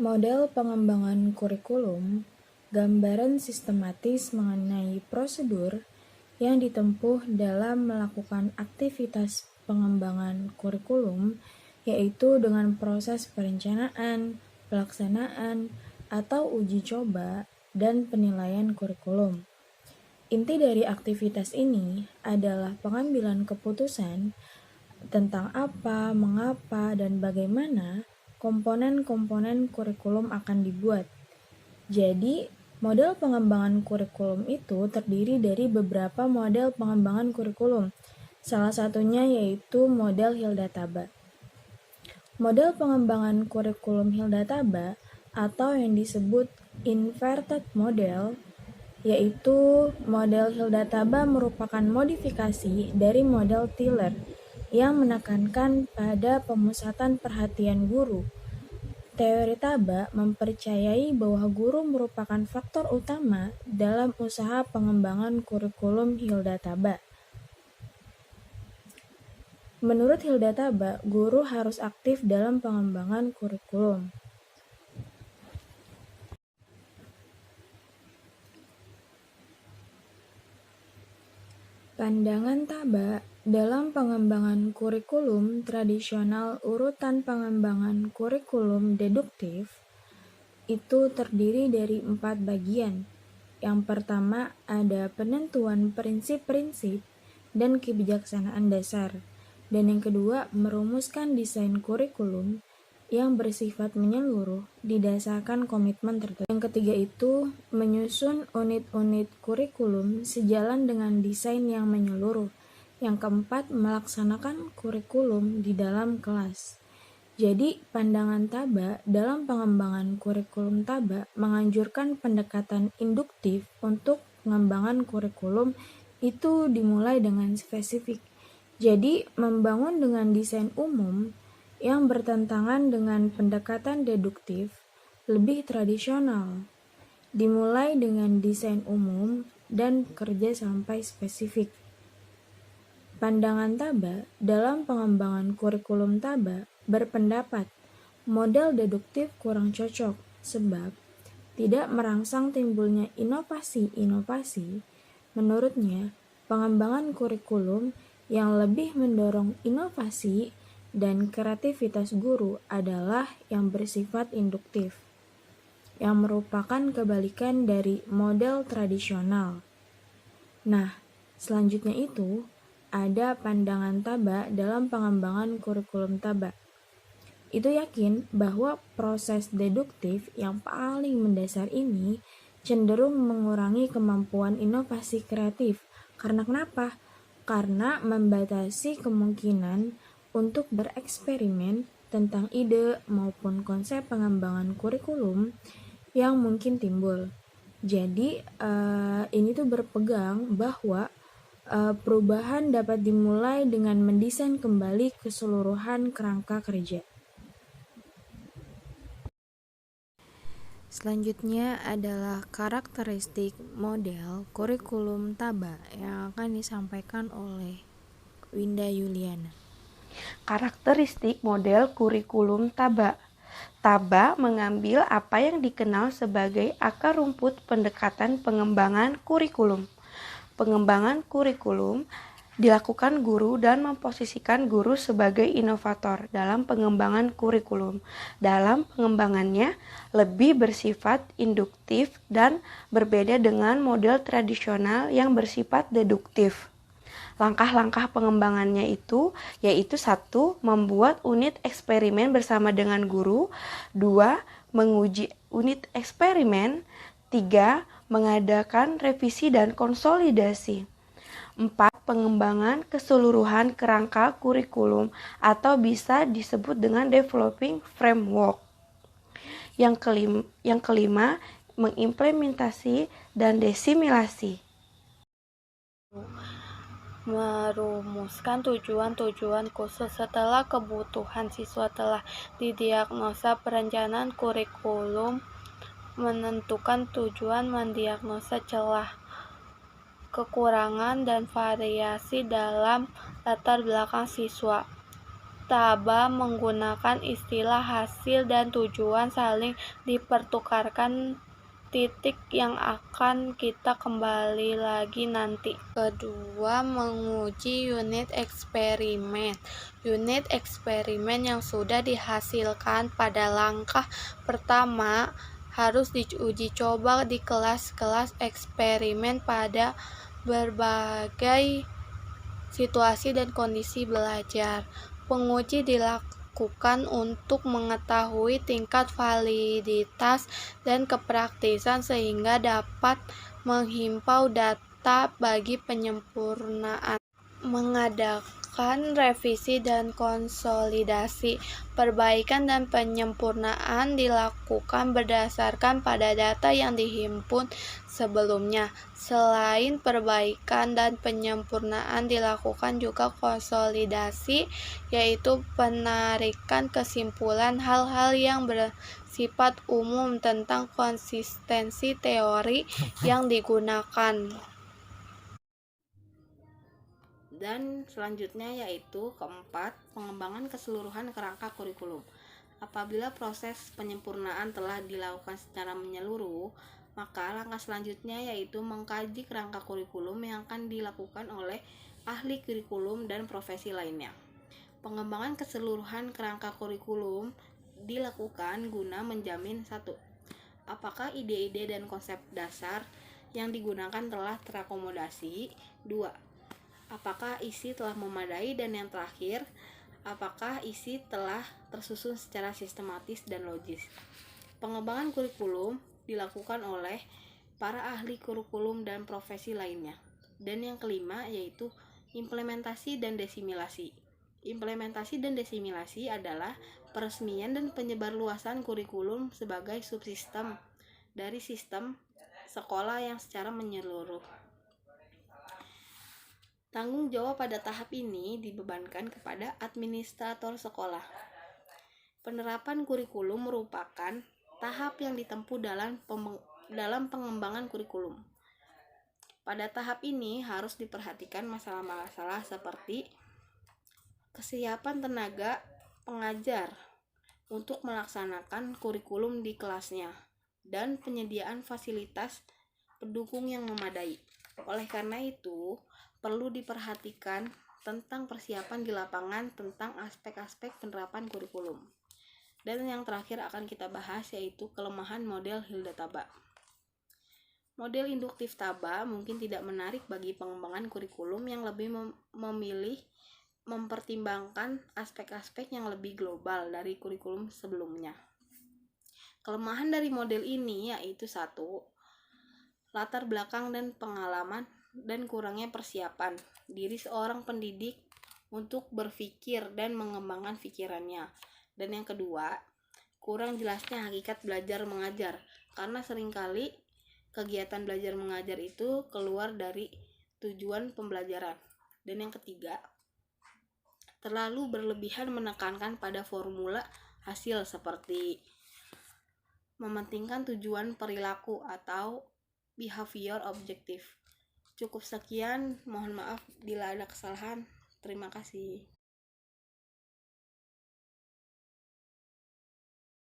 Model pengembangan kurikulum, gambaran sistematis mengenai prosedur yang ditempuh dalam melakukan aktivitas pengembangan kurikulum, yaitu dengan proses perencanaan, pelaksanaan, atau uji coba, dan penilaian kurikulum. Inti dari aktivitas ini adalah pengambilan keputusan tentang apa, mengapa, dan bagaimana komponen-komponen kurikulum akan dibuat. Jadi, model pengembangan kurikulum itu terdiri dari beberapa model pengembangan kurikulum. Salah satunya yaitu model Hilda-Taba. Model pengembangan kurikulum Hilda-Taba atau yang disebut inverted model, yaitu model Hilda-Taba merupakan modifikasi dari model Tiller yang menekankan pada pemusatan perhatian guru. Teori Taba mempercayai bahwa guru merupakan faktor utama dalam usaha pengembangan kurikulum Hilda-Taba. Menurut Hilda-Taba, guru harus aktif dalam pengembangan kurikulum. Pandangan Taba dalam pengembangan kurikulum tradisional urutan pengembangan kurikulum deduktif itu terdiri dari 4 bagian. Yang pertama ada penentuan prinsip-prinsip dan kebijaksanaan dasar. Dan yang kedua merumuskan desain kurikulum yang bersifat menyeluruh didasarkan komitmen tertentu. Yang ketiga itu menyusun unit-unit kurikulum sejalan dengan desain yang menyeluruh. Yang keempat melaksanakan kurikulum di dalam kelas. Jadi pandangan Taba dalam pengembangan kurikulum Taba menganjurkan pendekatan induktif untuk pengembangan kurikulum itu dimulai dengan spesifik. Jadi membangun dengan desain umum yang bertentangan dengan pendekatan deduktif lebih tradisional. Dimulai dengan desain umum dan kerja sampai spesifik. Pandangan Taba dalam pengembangan kurikulum Taba berpendapat model deduktif kurang cocok sebab tidak merangsang timbulnya inovasi-inovasi. Menurutnya, pengembangan kurikulum yang lebih mendorong inovasi dan kreativitas guru adalah yang bersifat induktif, yang merupakan kebalikan dari model tradisional. Nah, selanjutnya itu ada pandangan Taba dalam pengembangan kurikulum Taba. Itu yakin bahwa proses deduktif yang paling mendasar ini cenderung mengurangi kemampuan inovasi kreatif. Karena kenapa? Karena membatasi kemungkinan untuk bereksperimen tentang ide maupun konsep pengembangan kurikulum yang mungkin timbul. Jadi ini tuh berpegang bahwa perubahan dapat dimulai dengan mendesain kembali keseluruhan kerangka kerja. Selanjutnya adalah karakteristik model kurikulum Taba yang akan disampaikan oleh Winda Yuliana. Karakteristik model kurikulum Taba. Taba mengambil apa yang dikenal sebagai akar rumput pendekatan pengembangan kurikulum. Pengembangan kurikulum dilakukan guru dan memposisikan guru sebagai inovator dalam pengembangan kurikulum. Dalam pengembangannya lebih bersifat induktif dan berbeda dengan model tradisional yang bersifat deduktif. Langkah-langkah pengembangannya itu yaitu 1. Membuat unit eksperimen bersama dengan guru. 2. Menguji unit eksperimen. 3. Mengadakan revisi dan konsolidasi. 4. Pengembangan keseluruhan kerangka kurikulum atau bisa disebut dengan developing framework. Yang kelima mengimplementasi dan disimulasi. Merumuskan tujuan-tujuan khusus setelah kebutuhan siswa telah didiagnosa. Perencanaan kurikulum menentukan tujuan, mendiagnosa celah, kekurangan, dan variasi dalam latar belakang siswa. Taba menggunakan istilah hasil dan tujuan saling dipertukarkan, titik yang akan kita kembali lagi nanti. Kedua, menguji unit eksperimen. Unit eksperimen yang sudah dihasilkan pada langkah pertama harus diuji coba di kelas-kelas eksperimen pada berbagai situasi dan kondisi belajar. Penguji dilakukan untuk mengetahui tingkat validitas dan kepraktisan sehingga dapat menghimpau data bagi penyempurnaan. Mengadakan revisi dan konsolidasi. Perbaikan dan penyempurnaan dilakukan berdasarkan pada data yang dihimpun sebelumnya. Selain perbaikan dan penyempurnaan, dilakukan juga konsolidasi, yaitu penarikan kesimpulan hal-hal yang bersifat umum tentang konsistensi teori yang digunakan. Dan selanjutnya yaitu keempat, pengembangan keseluruhan kerangka kurikulum. Apabila proses penyempurnaan telah dilakukan secara menyeluruh, maka langkah selanjutnya yaitu mengkaji kerangka kurikulum yang akan dilakukan oleh ahli kurikulum dan profesi lainnya. Pengembangan keseluruhan kerangka kurikulum dilakukan guna menjamin 1. Apakah ide-ide dan konsep dasar yang digunakan telah terakomodasi? 2. Apakah isi telah memadai? Dan yang terakhir, apakah isi telah tersusun secara sistematis dan logis? Pengembangan kurikulum dilakukan oleh para ahli kurikulum dan profesi lainnya. Dan yang kelima yaitu implementasi dan desimilasi. Implementasi dan desimilasi adalah peresmian dan penyebarluasan kurikulum sebagai subsistem dari sistem sekolah yang secara menyeluruh. Tanggung jawab pada tahap ini dibebankan kepada administrator sekolah. Penerapan kurikulum merupakan tahap yang ditempuh dalam pengembangan kurikulum. Pada tahap ini harus diperhatikan masalah-masalah seperti kesiapan tenaga pengajar untuk melaksanakan kurikulum di kelasnya dan penyediaan fasilitas pendukung yang memadai. Oleh karena itu, perlu diperhatikan tentang persiapan di lapangan tentang aspek-aspek penerapan kurikulum. Dan yang terakhir akan kita bahas yaitu kelemahan model Hilda Taba. Model induktif Taba mungkin tidak menarik bagi pengembangan kurikulum yang lebih mempertimbangkan aspek-aspek yang lebih global dari kurikulum sebelumnya. Kelemahan dari model ini yaitu 1. Latar belakang dan pengalaman dan kurangnya persiapan diri seorang pendidik untuk berpikir dan mengembangkan pikirannya. Dan yang kedua, kurang jelasnya hakikat belajar mengajar karena seringkali kegiatan belajar mengajar itu keluar dari tujuan pembelajaran. Dan yang ketiga, terlalu berlebihan menekankan pada formula hasil seperti mementingkan tujuan perilaku atau behavior objektif. Cukup sekian, mohon maaf bila ada kesalahan. Terima kasih.